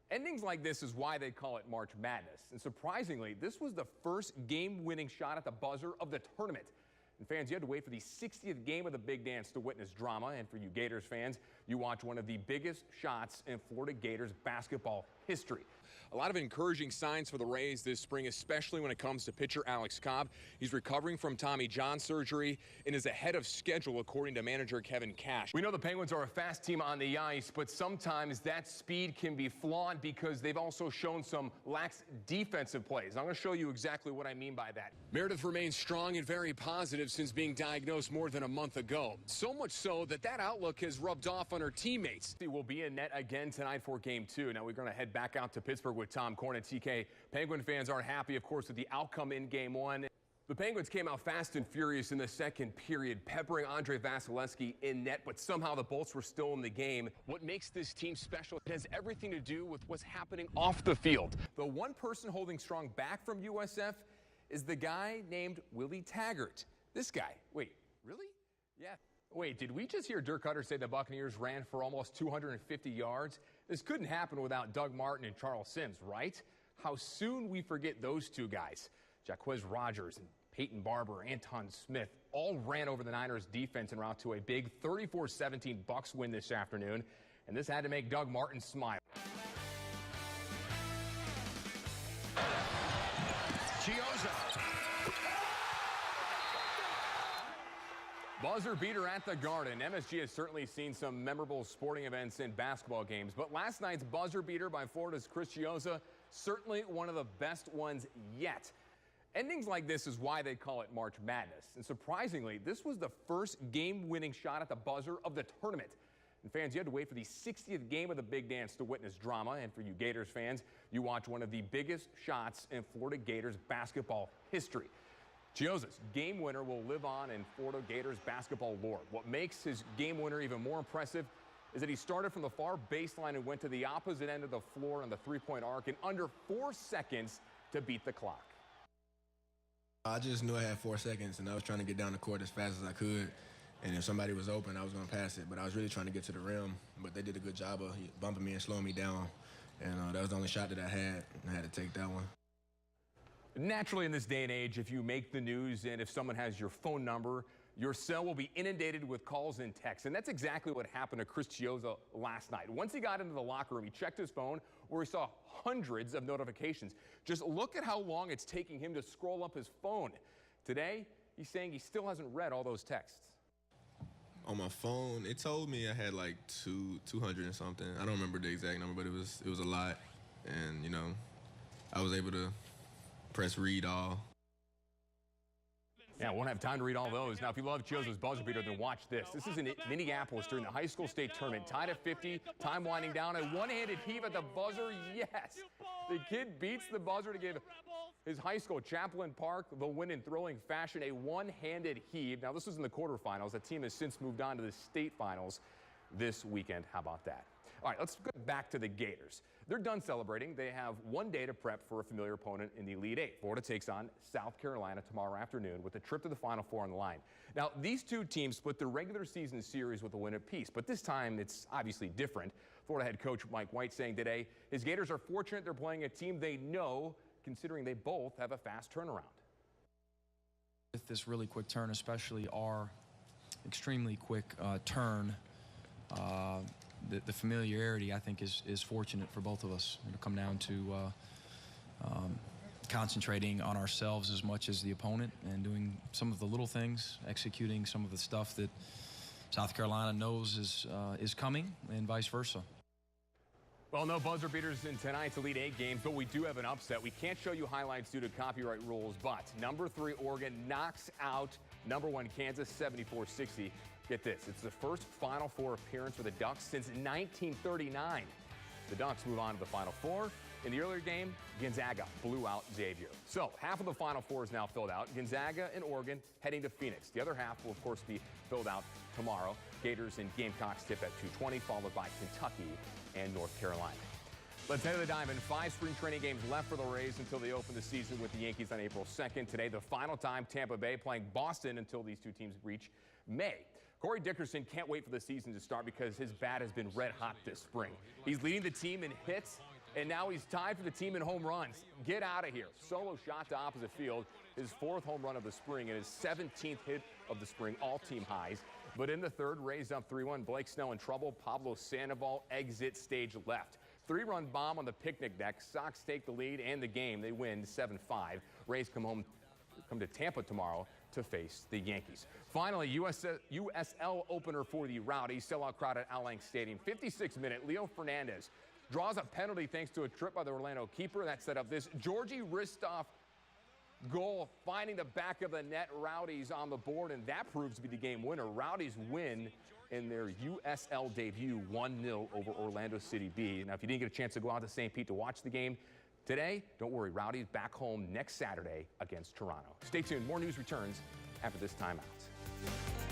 Endings like this is why they call it March Madness. And surprisingly, this was the first game-winning shot at the buzzer of the tournament. And fans, you had to wait for the 60th game of the Big Dance to witness drama. And for you Gators fans, you watch one of the biggest shots in Florida Gators basketball history. A lot of encouraging signs for the Rays this spring, especially when it comes to pitcher Alex Cobb. He's recovering from Tommy John surgery and is ahead of schedule, according to manager Kevin Cash. We know the Penguins are a fast team on the ice, but sometimes that speed can be flawed because they've also shown some lax defensive plays. I'm going to show you exactly what I mean by that. Meredith remains strong and very positive since being diagnosed more than a month ago. So much so that outlook has rubbed off on her teammates. She will be in net again tonight for Game 2. Now we're going to head back out to Pittsburgh with Tom Corn and TK. Penguin fans aren't happy, of course, with the outcome in Game 1. The Penguins came out fast and furious in the second period, peppering Andre Vasilevsky in net, but somehow the Bolts were still in the game. What makes this team special has everything to do with what's happening off the field. The one person holding strong back from USF is the guy named Willie Taggart. This guy. Wait, really? Yeah. Wait, did we just hear Dirk Cutter say the Buccaneers ran for almost 250 yards? This couldn't happen without Doug Martin and Charles Sims, right? How soon we forget those two guys. Jaquez Rogers and Peyton Barber, Anton Smith, all ran over the Niners defense en route to a big 34-17 Bucs win this afternoon. And this had to make Doug Martin smile. Chioza. Buzzer beater at the Garden. MSG has certainly seen some memorable sporting events in basketball games, but last night's buzzer beater by Florida's Chris Chioza, certainly one of the best ones yet. Endings like this is why they call it March Madness. And surprisingly, this was the first game-winning shot at the buzzer of the tournament. And fans, you had to wait for the 60th game of the Big Dance to witness drama. And for you Gators fans, you watch one of the biggest shots in Florida Gators basketball history. Chioza's game winner will live on in Florida Gators basketball lore. What makes his game winner even more impressive is that he started from the far baseline and went to the opposite end of the floor on the three-point arc in under 4 seconds to beat the clock. I just knew I had 4 seconds, and I was trying to get down the court as fast as I could. And if somebody was open, I was going to pass it. But I was really trying to get to the rim. But they did a good job of bumping me and slowing me down. And that was the only shot that I had. I had to take that one. Naturally, in this day and age, if you make the news and if someone has your phone number, your cell will be inundated with calls and texts. And that's exactly what happened to Chris Chioza last night. Once he got into the locker room, he checked his phone where he saw hundreds of notifications. Just look at how long it's taking him to scroll up his phone. Today, he's saying he still hasn't read all those texts. On my phone, it told me I had like 200 and something. I don't remember the exact number, but it was a lot. And, you know, I was able to press read all. Yeah, won't have time to read all those. Now, if you love Chioza's buzzer beater, then watch this. This is in Minneapolis during the high school state tournament. Tied at 50, time winding down. A one-handed heave at the buzzer. Yes! The kid beats the buzzer to give his high school, Chaplain Park, the win in thrilling fashion. A one-handed heave. Now, this was in the quarterfinals. That team has since moved on to the state finals this weekend. How about that? All right, let's go back to the Gators. They're done celebrating. They have one day to prep for a familiar opponent in the Elite Eight. Florida takes on South Carolina tomorrow afternoon with a trip to the Final Four on the line. Now, these two teams split their regular season series with a win apiece, but this time it's obviously different. Florida head coach Mike White saying today his Gators are fortunate they're playing a team they know, considering they both have a fast turnaround. With this really quick turn, especially our extremely quick turn, the familiarity, I think, is fortunate for both of us. It'll come down to concentrating on ourselves as much as the opponent and doing some of the little things, executing some of the stuff that South Carolina knows is coming, and vice versa. Well, no buzzer beaters in tonight's Elite Eight games, but we do have an upset. We can't show you highlights due to copyright rules, but number 3 Oregon knocks out number 1 Kansas 74-60. Get this, it's the first Final Four appearance for the Ducks since 1939. The Ducks move on to the Final Four. In the earlier game, Gonzaga blew out Xavier. So half of the Final Four is now filled out. Gonzaga and Oregon heading to Phoenix. The other half will, of course, be filled out tomorrow. Gators and Gamecocks tip at 2:20, followed by Kentucky and North Carolina. Let's head to the Diamond. 5 spring training games left for the Rays until they open the season with the Yankees on April 2nd. Today, the final time, Tampa Bay playing Boston until these two teams reach May. Corey Dickerson can't wait for the season to start because his bat has been red hot this spring. He's leading the team in hits and now he's tied for the team in home runs. Get out of here. Solo shot to opposite field, his 4th home run of the spring and his 17th hit of the spring, all team highs. But in the 3rd, Rays up 3-1. Blake Snell in trouble. Pablo Sandoval exit stage left. 3-run bomb on the picnic deck. Sox take the lead and the game. They win 7-5. Rays come to Tampa tomorrow to face the Yankees. Finally, USL opener for the Rowdies. Sellout crowd at Al Lang Stadium. 56-minute. Leo Fernandez draws a penalty thanks to a trip by the Orlando keeper. That set up this Georgi Ristoff goal, finding the back of the net. Rowdies on the board, and that proves to be the game winner. Rowdies win in their USL debut 1-0 over Orlando City B. Now, if you didn't get a chance to go out to St. Pete to watch the game today, don't worry, Rowdies back home next Saturday against Toronto. Stay tuned. More news returns after this timeout.